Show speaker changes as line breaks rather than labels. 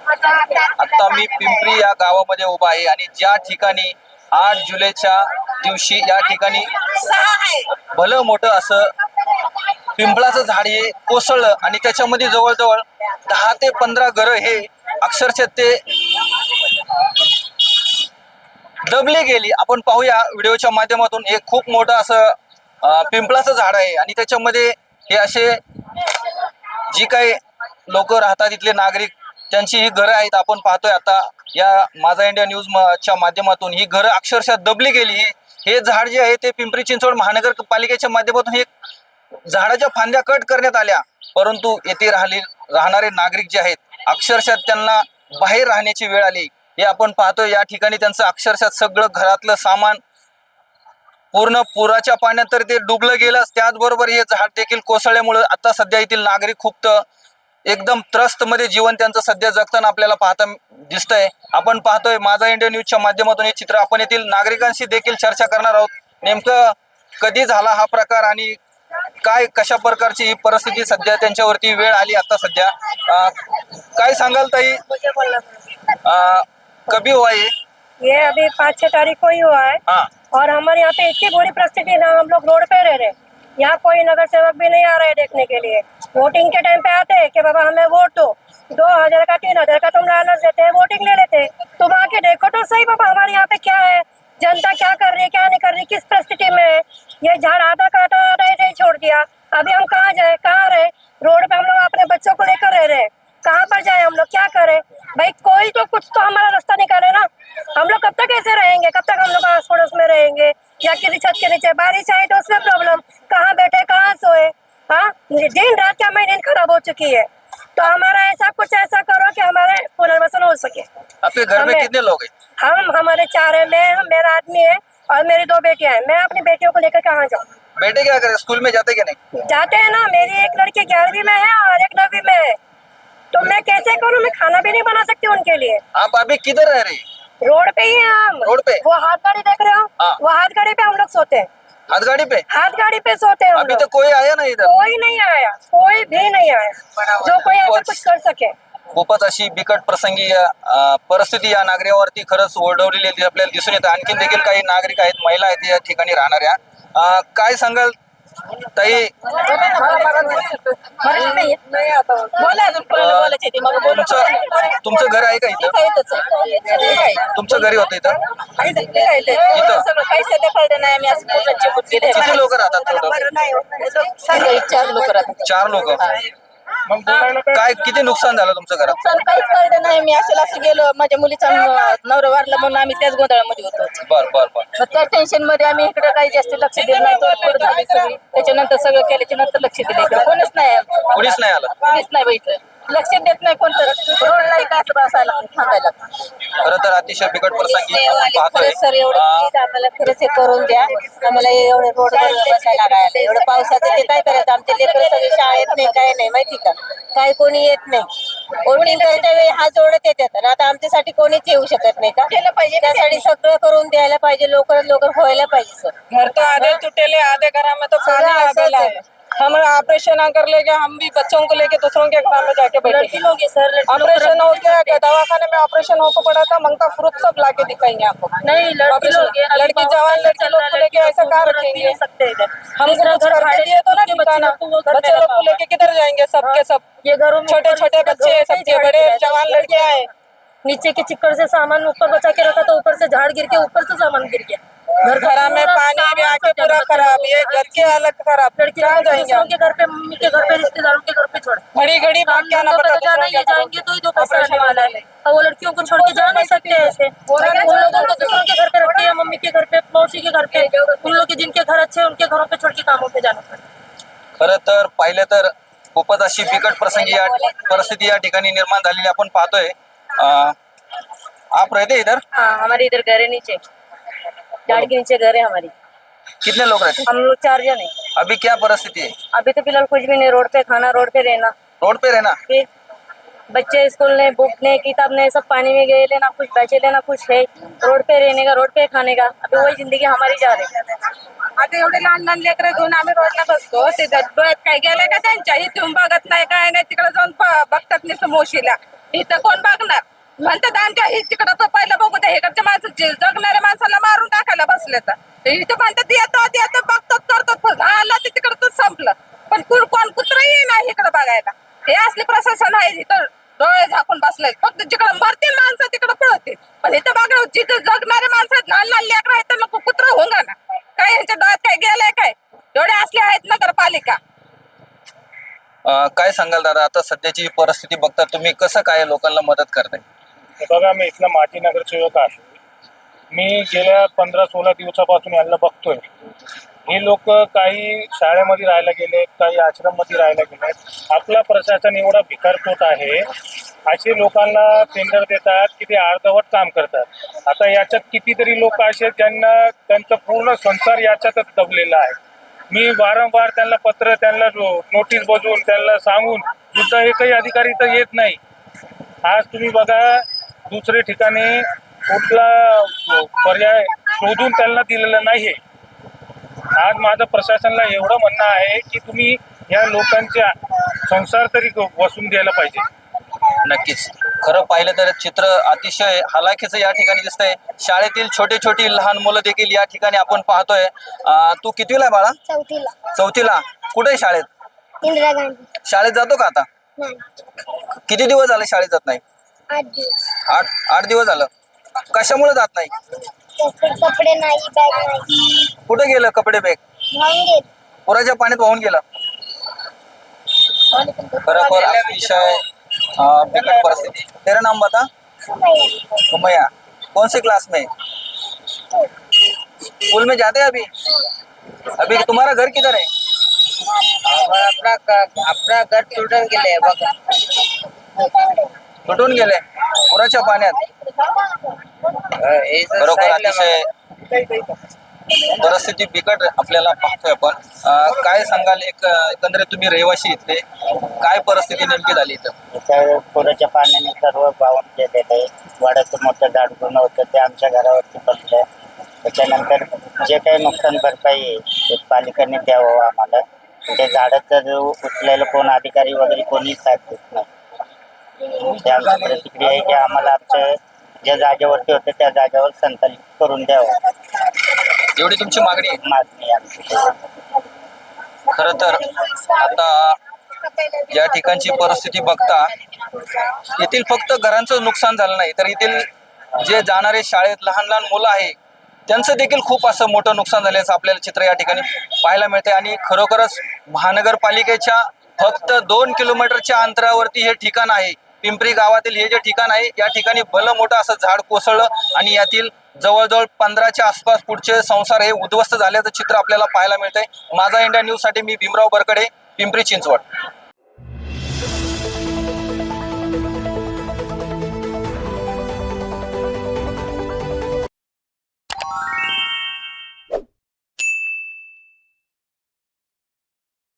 आता मी पिंपरी या गावामध्ये उभा आहे आणि ज्या ठिकाणी 8 जुलैच्या दिवशी या ठिकाणी भलं मोठं असं पिंपळाचं झाड हे कोसळलं आणि त्याच्यामध्ये जवळजवळ 10 ते 15 घरं हे अक्षरशः ते दबली गेली. आपण पाहूया व्हिडिओच्या माध्यमातून. हे खूप मोठं असं पिंपळाचं झाड आहे आणि त्याच्यामध्ये हे असे जी काही लोक राहतात इथले नागरिक त्यांची ही घरं आहेत. आपण पाहतोय आता या माझा इंडिया न्यूज च्या माध्यमातून ही घरं अक्षरशः दबली गेली. हे झाड जे आहे ते पिंपरी चिंचवड महानगरपालिकेच्या माध्यमातून हे झाडाच्या फांद्या कट करण्यात आल्या, परंतु येथे राहणारे नागरिक जे आहेत अक्षरशः त्यांना बाहेर राहण्याची वेळ आली. हे आपण पाहतोय या ठिकाणी त्यांचं अक्षरशः सगळं घरातलं सामान पूर्ण पुराच्या पाण्यात तर ते डुबलं गेलं. त्याचबरोबर हे झाड देखील कोसळल्यामुळे आता सध्या येथील नागरिक खूप एकदम त्रस्त मध्ये जीवन त्यांचं सध्या जगताना आपल्याला पाहता दिसतंय. आपण पाहतोय माझा इंडिया न्यूजच्या माध्यमातून हे चित्र. आपण येथील नागरिकांशी देखील चर्चा करणार आहोत. नेमकं कधी झाला हा प्रकार आणि काय कशा प्रकारची ही परिस्थिती सध्या त्यांच्यावरती वेळ आली आता सध्या. काय सांगाल ताई, कभी हुआ
ये अभी 5-6 तारीख को ही हुआ है।
हाँ
और हमारे यहाँ पे इतनी बुरी परिस्थिति ना, हम लोग रोड पे रह रहे हैं। यहाँ कोई नगर सेवक भी नहीं आ रहा है देखने के लिए। वोटिंग के टाइम पे आते हैं कि बाबा हमें वोट दो, 2000 का 3000 का तुम लालच देते हैं, वोटिंग ले लेते हैं। तुम आके देखो तो सही बाबा हमारे यहाँ पे क्या है, जनता क्या कर रही है, क्या नहीं कर रही, किस परिस्थिति में है। ये झाड़ आधा का आधा ऐसे ही छोड़ दिया। अभी हम कहाँ जाए, कहाँ रहे? रोड पे हम लोग अपने बच्चों को लेकर रह रहे हैं, कहाँ पर जाए हम लोग, क्या करें भाई? कोई तो कुछ तो हमारा रास्ता निकाले ना। हम लोग कब तक ऐसे रहेंगे, कब तक हम लोग आस पड़ोस में रहेंगे या किसी छत के नीचे? बारिश आए तो उसमें प्रॉब्लम, कहाँ बैठे कहाँ सोए। हाँ, दिन रात क्या मेरी नींद खराब हो चुकी है। तो हमारा ऐसा कुछ ऐसा करो कि हमारे पुनर्वसन हो सके।
आपके घर में कितने लोग हैं?
हमारे 4 है। मैं मेरा आदमी है और मेरी 2 बेटियां हैं। मैं अपनी बेटियों को लेकर कहाँ जाऊँ?
बेटे क्या करें, स्कूल में जाते क्या नहीं?
जाते हैं ना, मेरी एक लड़की 11वीं में है और एक 9वीं में है। तो मैं कैसे करूँ? मैं खाना भी नहीं बना सकती उनके लिए।
आप अभी किधर रह रही?
रोड पे ही है हम।
रोड पे?
वो हाथ गाड़ी देख रहे हो?
हाँ।
वो हाथ गाड़ी पे हम लोग सोते हैं।
हाथ गाड़ी पे?
हाथ गाड़ी पे सोते हैं हम
अभी
लोग।
तो कोई आया नहीं इधर?
कोई नहीं आया, कोई भी नहीं आया जो कोई आकर कुछ कर सके।
खूपच अशी बिकट प्रसंगी परिस्थिती या नागरिकावरती खरंच ओढवलेली आपल्याला दिसून येते. आणखीन देखील काही नागरिक आहेत, महिला आहेत या ठिकाणी राहणाऱ्या. काय सांगाल ताई? तुमचं घर आहे का इथं? तुमचं घरी होतं इथं? किती लोक राहतात टोटल?
4 लोक राहतात.
4 लोक. काय किती नुकसान झालं तुमचं घरात?
नुकसान काहीच कळलं नाही. मी असं गेलो, माझ्या मुलीचा नवरा वारला म्हणून आम्ही त्याच गोंधळामध्ये होतो.
बर बर बर.
मग त्या टेन्शन मध्ये आम्ही इकडे काही जास्त लक्ष दिलं नाही. तोडफोड झाली सगळी. त्याच्यानंतर सगळं केल्याच्या नंतर लक्ष दिलं. इकडे कोणीच नाही आलं.
कोणीच नाही आलं?
कोणीच नाही बघितलं. लक्ष देत नाही कोणतं. रोडला काय असं बसायला थांबायला.
खरं तर अतिशय बिकट प्रसंगी आपण पाहतोय.
सर एवढं प्लीज आम्हाला खरंच हे करून द्या. आम्हाला एवढं रोड बसायला लागायला. एवढं पावसाचं ते काय करायचं? आमचे लेकरं सगळे शाळेत नाही, काय नाही माहिती का? काय कोणी येत नाही. वोटिंग करायच्या वेळी हात जोडत येतात आणि आता आमच्यासाठी कोणीच येऊ शकत नाही का? केलं पाहिजे, त्यासाठी सगळं करून द्यायला पाहिजे. लवकरात लवकर व्हायला पाहिजे सर.
घर तो आधे टूटेले, आधे घर में तो पानी आ गया है। हम ऑपरेशन कर लेंगे, हम भी बच्चों को लेके दूसरों के घर में जाके बैठेंगे। ऑपरेशन हो गया, दवाखाने में ऑपरेशन होकर पड़ा था, मंगता फ्रूट सब ला के दिखाएंगे आपको।
नहीं,
लड़की जवान लड़की लोग को लेके ऐसा कहाँ रखेंगे? हमको कुछ करके दिए तो ना दिखाना। बच्चे लोग को लेके किधर जाएंगे? सबके सब
ये घरों में
छोटे छोटे बच्चे, सबके बड़े जवान लड़के आए।
नीचे के चिक्कड़ से सामान ऊपर बचा के रखा तो ऊपर से झाड़ गिर के ऊपर से सामान गिर गया।
घर में पानी भी आके पूरा खराब, ये घर के हालत खराब।
लड़की
कहाँ
लोग
जाएंगे?
दूसरों के घर पे, मम्मी के घर पे, रिश्तेदारों के घर पे छोड़
घड़ी घड़ी भाग के आना
तो
पड़ता
जाना ही है, जाएंगे तो ही 2 पैसा आने वाला है। और वो लड़कियों को छोड़ के जा नहीं सकते ऐसे। उन लोगों को दूसरों के घर पे रखते हैं, मम्मी के घर पे, मौसी के घर पे, उन लोग के जिनके घर अच्छे उनके घरों पे छोड़ के कामों पे जाना पड़ता है।
खरं तर पाहिलं तर खूपच अशी बिकट प्रसंगी या परिस्थिती या ठिकाणी निर्माण झालेली आपण पाहतोय. आप रहते इधर?
हाँ, हमारे इधर घर है नीचे, झाड़ के नीचे घर है हमारी।
कितने लोग रहते?
हम लोग 4 जन है।
अभी क्या परिस्थिति है?
अभी तो फिलहाल कुछ भी नहीं, रोड पे खाना, रोड पे रहना।
रोड पे रहना?
फिर
बच्चे स्कूल नहीं, बुक नहीं, किताब नहीं, सब पानी में गए, लेना कुछ बचे लेना कुछ है। रोड पे रहने का, रोड पे खाने का, अभी वही जिंदगी हमारी जा रही है।
आता एवढे लहान लहान लेकरं घेऊन आम्ही रोडला बसतो, ते डोळ्यात काय गेले का त्यांच्या, इथून बघत नाही काय नाही, तिकडे जाऊन बघतात नुसतं मोशीला. इथं कोण बघणार म्हणतात आमच्या तिकडं पहिलं बघू द्या, इकडच्या माणसं जगणाऱ्या माणसाला मारून टाकायला बसले तर इथं म्हणतात येतो बघतात करतात, आला ते तिकडं संपलं. पण कोण कुत्रही नाही इकडं बघायला. हे असले प्रशासन आहे इथं डोळे झाकून बसले, फक्त जिकडं मरतील माणसं तिकडं पळतील. पण इथं बघा जिथं जगणारे माणसं आहेत, लहान लहान लेकरं आहेत, त्यांना कुत्र होंगा ना काय, यांच्या डोळ्यात काय गेलंय काय, एवढे असले आहेत नगरपालिका.
काय सांगाल दादा, आता सध्याची परिस्थिती बघता तुम्ही कसं काय लोकांना मदत करताय?
हे बघा, मी इथला माजी नगरसेवक आहे. मी गेल्या 15-16 दिवसापासून यांना बघतोय. हे लोक काही शाळेमध्ये राहायला गेलेत, काही आश्रममध्ये राहायला गेलेत. आपला प्रशासन एवढा भिकारचोट आहे, असे लोकांना टेंडर देतात की ते अर्धवट काम करतात. आता याच्यात कितीतरी लोक असे ज्यांना त्यांचा पूर्ण संसार याच्यातच दबलेला आहे. मी वारंवार त्यांना पत्र, त्यांना नोटीस बजवून, त्यांना सांगून सुद्धा एकही अधिकारी तर येत नाही. आज तुम्ही बघा, दुसरे ठिकाणी कुठला पर्याय शोधून त्यांना दिलेला नाही. आज माझं प्रशासनाला एवढं म्हणणं आहे की तुम्ही या लोकांच्या संसार तरी वसून द्यायला पाहिजे.
नक्कीच, खरं पाहिलं तर चित्र अतिशय हलाखीचं या ठिकाणी दिसतंय. शाळेतील छोटी लहान मुलं देखील या ठिकाणी आपण पाहतोय. तू कितवीला आहे बाळा? चौथीला. कुठे आहे शाळेत?
इंदिरा गांधी.
शाळेत जातो का आता?
नाही.
किती दिवस झाले शाळेत जात नाही?
8 दिवस.
आठ दिवस झालं. कशामुळे जात नाही?
कपडे नाही, बॅग नाही.
कुठे गेलं कपडे बॅग?
वाहून गेले.
पुराच्या पाण्यात वाहून गेलं. खरोखर अतिशय बिकट परिस्थिति। तेरा नाम बता। सुमैया। कौन से क्लास में? स्कूल में जाते हैं अभी? अभी तुम्हारा घर किधर है?
अपना घर तुटून गेले बघा.
तुटून गेले पुराच्या पाण्यात. खरोखर अतिशय परिस्थिती बिकट आपल्याला पाहतोय आपण. काय सांगाल, एकंदरीत तुम्ही रहिवाशी इथले, काय परिस्थिती नेमकी झाली इथं?
पुराच्या पाण्याने सर्व वाहून गेलेलं आहे. वाड्याचं मोठं झाड पूर्ण होतं ते आमच्या घरावरती पडलं. त्याच्यानंतर जे काही नुकसान भरपाई आहे ते पालिकांनी द्यावं आम्हाला. ते झाडाचं जो उचलायला कोण अधिकारी वगैरे कोणी साथ देत नाही. ते आमची प्रतिक्रिया आहे की आम्हाला आमच्या ज्या जागेवरती होते त्या जागेवर संकलित करून द्यावं,
एवढी तुमची मागणी आहे?
मागणी आमची.
खर तर आता या ठिकाणची परिस्थिती बघता येथील फक्त घरांचं नुकसान झालं नाही, तर येथील जे जाणारे शाळेत लहान लहान मुलं आहे त्यांचं देखील खूप असं मोठं नुकसान झाल्याचं आपल्याला चित्र या ठिकाणी पाहायला मिळते. आणि खरोखरच महानगरपालिकेच्या फक्त 2 किलोमीटरच्या अंतरावरती हे ठिकाण आहे. पिंपरी गावातील हे जे ठिकाण आहे या ठिकाणी भलं मोठं असं झाड कोसळलं आणि यातील जवळजवळ 15च्या आसपास पुढचे संसार हे उद्ध्वस्त झाल्याचं चित्र आपल्याला पाहायला मिळतंय. माझा इंडिया न्यूज साठी मी भीमराव बरकडे, पिंपरी चिंचवड.